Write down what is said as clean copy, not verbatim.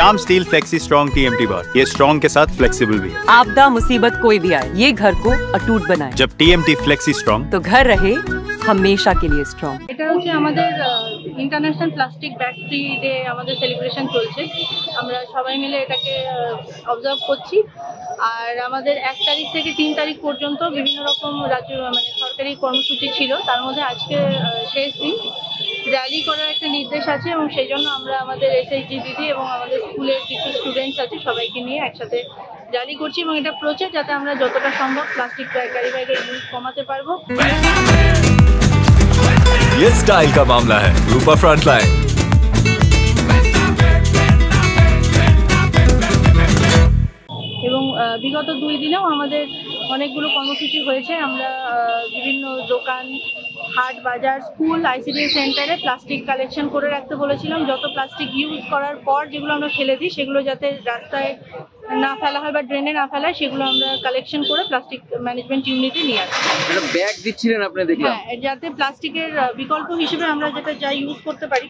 Shyam steel flexi strong TMT बार, ये strong के साथ फ्लेक्सिबल भी है। आपदा मुसीबत कोई भी आए, ये घर को अटूट बनाए। जब TMT फ्लेक्सी स्ट्रॉन्ग तो घर रहे हमेशा के लिए स्ट्रॉन्ग। এটা হচ্ছে আমাদের international plastic bag free day আমাদের সেলিব্রেশন চলছে। আমরা সবাই মিলে এটাকে অবজার্ভ করছি। আর আমাদের 1 তারিখ থেকে 3 তারিখ পর্যন্ত বিভিন্ন রকম রাজ্য সরকারি কর্মসূচি ছিল, তার মধ্যে আজকে শেষ দিন। র্যালি করার একটা নির্দেশ আছে এবং সেই জন্য আমরা আমাদের SHG দিদি এবং আমাদের স্কুলের কিছু স্টুডেন্টস আছে সবাইকে নিয়ে একসাথে র্যালি করছি এবং এটা প্রচার যাতে আমরা যতটা সম্ভব প্লাস্টিক ক্যারি ব্যাগের ইউজ কমাতে পারবো। ये स्टाइल का मामला है। रूपा फ्रंटलाइन। এবং বিগত 2 দিনেও আমাদের অনেকগুলো কর্মসূচি হয়েছে। আমরা বিভিন্ন দোকান, হাট, বাজার, স্কুল, ICDS সেন্টারে প্লাস্টিক কালেকশন করে রাখতে বলেছিলাম। যত প্লাস্টিক ইউজ করার পর যেগুলো আমরা ফেলে দিই সেগুলো যাতে রাস্তায় না ফেলা হয় বা ড্রেনে না ফেলা হয় সেগুলো আমরা কালেকশন করে প্লাস্টিক ম্যানেজমেন্ট ইউনিটে নিয়ে আসি। ব্যাগ দিচ্ছিলেন আপনি দেখলাম। হ্যাঁ, যাতে প্লাস্টিকের বিকল্প হিসেবে আমরা যেটা ইউজ করতে পারি।